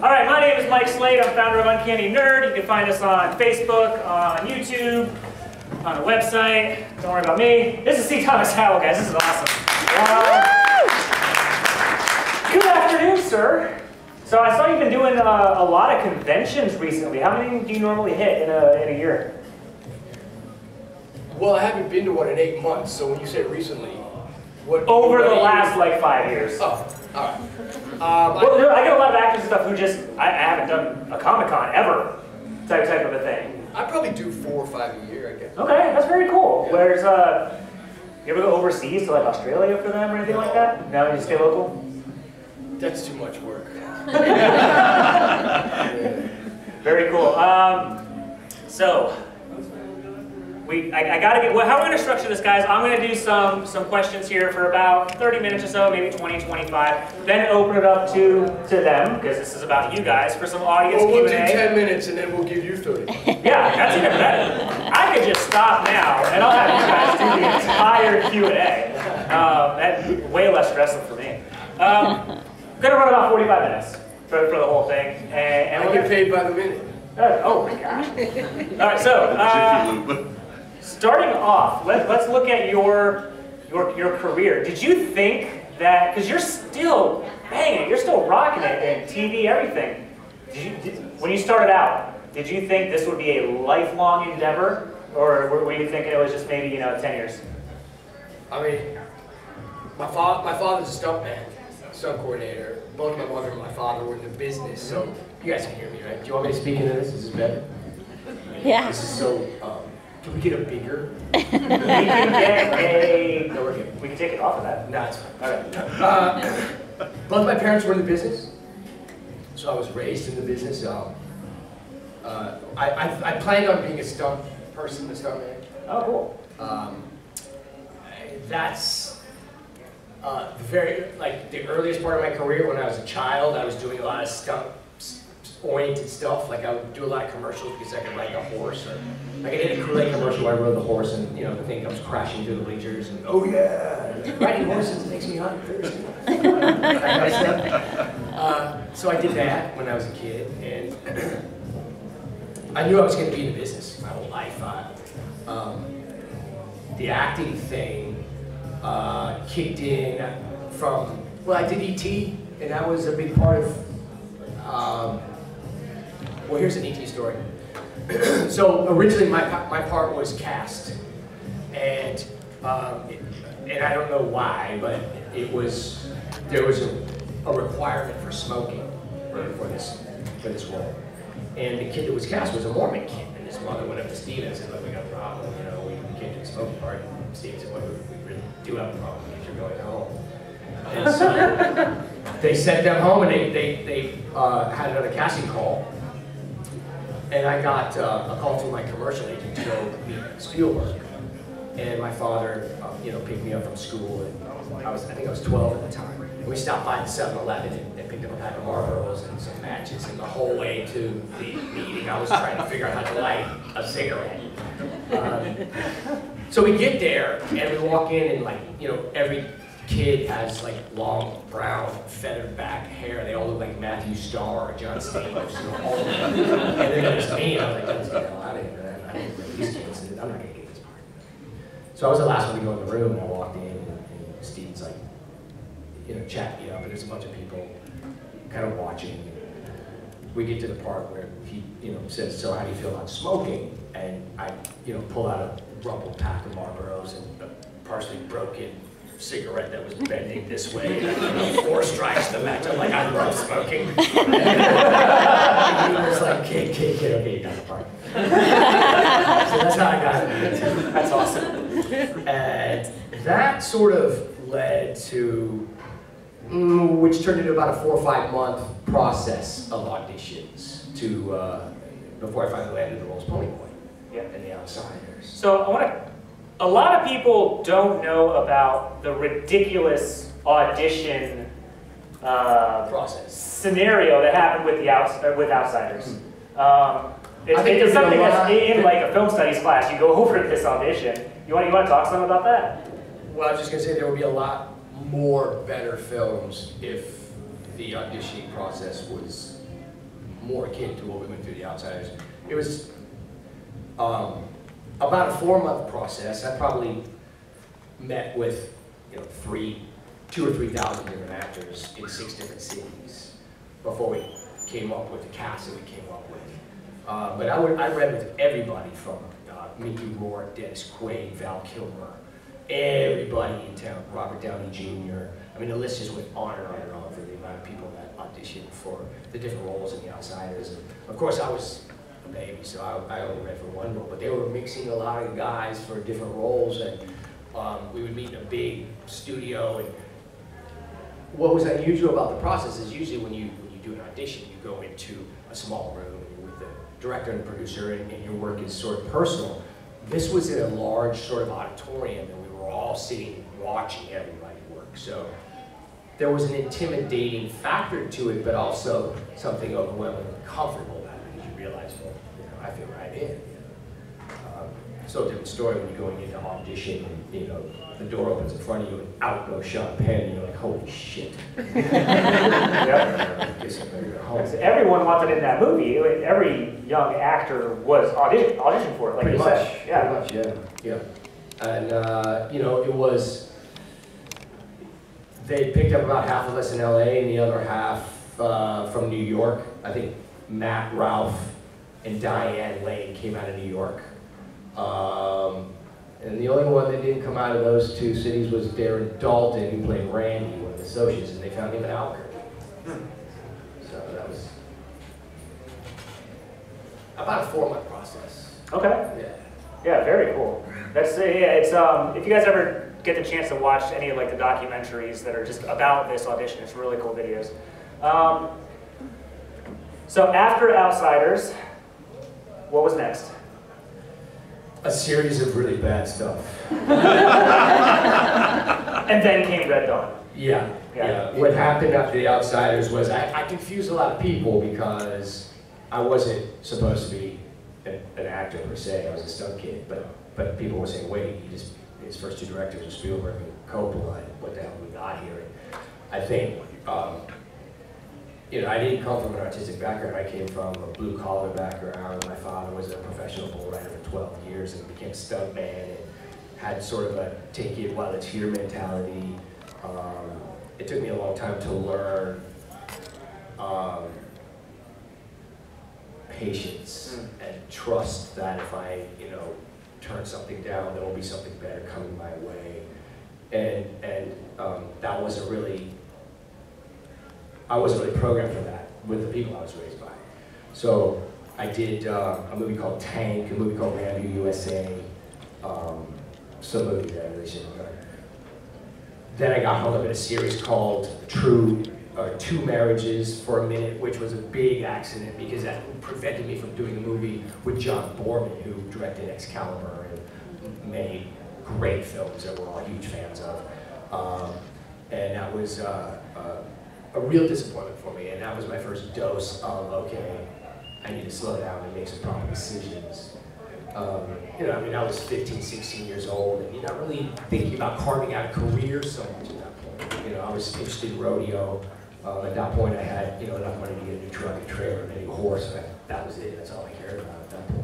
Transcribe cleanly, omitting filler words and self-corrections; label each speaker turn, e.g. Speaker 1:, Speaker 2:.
Speaker 1: All right, my name is Mike Slade. I'm founder of Uncanny Nerd. You can find us on Facebook, on YouTube, on the website. Don't worry about me. This is C. Thomas Howell, guys. This is awesome. Good afternoon, sir. So I saw you've been doing a lot of conventions recently. How many do you normally hit in a year?
Speaker 2: Well, I haven't been to one in 8 months, so when you say recently, what?
Speaker 1: Over the last, like, 5 years.
Speaker 2: Oh, all right.
Speaker 1: Well, I get a lot of actors and stuff who just, I haven't done a Comic-Con ever type of a thing.
Speaker 2: I probably do 4 or 5 a year, I guess.
Speaker 1: Okay, that's very cool.
Speaker 2: Yeah.
Speaker 1: Whereas, you ever go overseas to like Australia for them or anything like that? No, you stay local?
Speaker 2: That's too much work.
Speaker 1: Very cool. So, I gotta get, well, how we're gonna structure this, guys, I'm gonna do some questions here for about 30 minutes or so, maybe 20, 25, then open it up to them, because this is about you guys, for some audience Q&A.
Speaker 2: Well, we'll do 10 minutes and then we'll give you 30.
Speaker 1: Yeah, that's even better. I could just stop now, and I'll have you guys do the entire Q&A. That's way less stressful for me. I'm gonna run about 45 minutes for the whole thing. And
Speaker 2: I get paid by the minute.
Speaker 1: Oh my gosh. All right, so, starting off, let's look at your career. Did you think that, because you're still banging, you're still rocking it in TV, everything. When you started out, did you think this would be a lifelong endeavor, or were you thinking it was just maybe 10 years?
Speaker 2: I mean, my father's a stuntman, stunt coordinator. Both my mother and my father were in the business, so you guys can hear me, right? Do you want me to speak into this? Is this better?
Speaker 3: Yeah.
Speaker 2: This is so. Can we get a bigger?
Speaker 1: We can get a. No, we're good. We can take it off of that.
Speaker 2: No, it's fine. All right. Both my parents were in the business, so I was raised in the business. I planned on being a stunt person, a stunt man.
Speaker 1: Oh, cool.
Speaker 2: That's the earliest part of my career. When I was a child, I was doing a lot of stunt-oriented stuff. Like I would do a lot of commercials because I could ride a horse, or I could hit a Kool-Aid commercial where I rode the horse, and the thing comes crashing through the bleachers, and oh yeah, riding horses makes me hot and thirsty. That kind of stuff. So I did that when I was a kid, and I knew I was going to be in the business my whole life. The acting thing kicked in from, well, I did E.T., and that was a big part of, well, here's an E.T. story. So originally my part was cast, and I don't know why, but there was a requirement for smoking for this role. And the kid that was cast was a Mormon kid, and his mother went up to Steve and said, look, we got a problem, we can't do the smoking part. And Steve said, well, we really do have a problem because you're going home. And so they sent them home, and they had another casting call. And I got a call from my commercial agent to go meet Spielberg. And my father, picked me up from school, and I think I was 12 at the time. And we stopped by the 7-Eleven and picked up a pack of Marlboros and some matches. And the whole way to the meeting, I was trying to figure out how to light a cigarette. So we get there, and we walk in, and every kid has long brown feathered back hair. They all look like Matthew Starr or John Stamos, all of them. And then there's me, and I was like, let's get the hell out of here. I didn't bring these kids. I'm not gonna get this part. So I was the last one to go in the room, and I walked in, and Steve's chatting me up, and there's a bunch of people kind of watching. We get to the part where he, says, so how do you feel about smoking? And I, pull out a rumpled pack of Marlboros and a partially broken cigarette that was bending this way, and 4 strikes to match. I'm like, I love smoking. And he was like, kid, okay, you got the part. So that's how I got it. That's awesome. And that sort of led to, which turned into about a 4 or 5 month process of auditions before I finally landed the role as Ponyboy and The Outsiders.
Speaker 1: So a lot of people don't know about the ridiculous audition
Speaker 2: process
Speaker 1: scenario that happened with Outsiders. It's something that's in a film studies class. You go over this audition. You want to talk some about that?
Speaker 2: Well, I was just going to say there would be a lot more better films if the auditioning process was more akin to what we went through The Outsiders. It was about a 4-month process. I probably met with 2,000 or 3,000 different actors in 6 different cities before we came up with the cast that we came up with. But I read with everybody from Mickey Rourke, Dennis Quaid, Val Kilmer, everybody in town, Robert Downey Jr. I mean, the list just went on and on and on for the amount of people that auditioned for the different roles in The Outsiders. And of course, I was a baby, so I only read for one role, but they were mixing a lot of guys for different roles, and we would meet in a big studio. And what was unusual about the process is usually when you do an audition, you go into a small room and you're with the director and the producer, and your work is sort of personal. This was in a large sort of auditorium, and we were all sitting watching everybody work. So there was an intimidating factor to it, but also something overwhelmingly comfortable about it, because you realize, well, I feel right in. So different story when you're going into audition, and the door opens in front of you, and out goes Sean Penn, and you're like, holy shit.
Speaker 1: Everyone wanted in that movie. Every young actor was auditioned for it, like you said. Yeah.
Speaker 2: Pretty much, yeah. And it was, they picked up about half of us in LA and the other half from New York. I think Matt, Ralph, and Diane Lane came out of New York. And the only one that didn't come out of those 2 cities was Darren Dalton, who played Randy, one of the associates, and they found him in Albuquerque. So that was about a 4-month process.
Speaker 1: Okay. Yeah, very cool. That's it's if you guys ever get the chance to watch any of the documentaries that are just about this audition, it's really cool videos. So after Outsiders, what was next?
Speaker 2: A series of really bad stuff.
Speaker 1: And then came Red Dawn.
Speaker 2: Yeah. What happened after The Outsiders was I confused a lot of people, because I wasn't supposed to be an actor per se. I was a stunt kid, but people were saying, wait, his first 2 directors were Spielberg and Coppola, and what the hell we got here? And I think I didn't come from an artistic background. I came from a blue-collar background. My father was a professional bull rider for 12 years and became a stuntman, and had sort of a take it while it's here mentality. It took me a long time to learn patience and trust that if I, turn something down, there will be something better coming my way. And that wasn't really, I wasn't really programmed for that with the people I was raised by. So I did a movie called Tank, a movie called Rambo USA, some movie that I really shouldn't have done. Then I got hung up in a series called Two Marriages for a Minute, which was a big accident because that prevented me from doing a movie with John Borman, who directed Excalibur and made great films that we're all huge fans of. And that was a real disappointment for me, and that was my first dose of, okay, I need to slow down and make some proper decisions. I was 15, 16 years old, and you're not really thinking about carving out a career so much at that point. I was interested in rodeo. At that point, I had enough money to get a new truck, a trailer, and a new horse, and that was it. That's all I cared about at that point.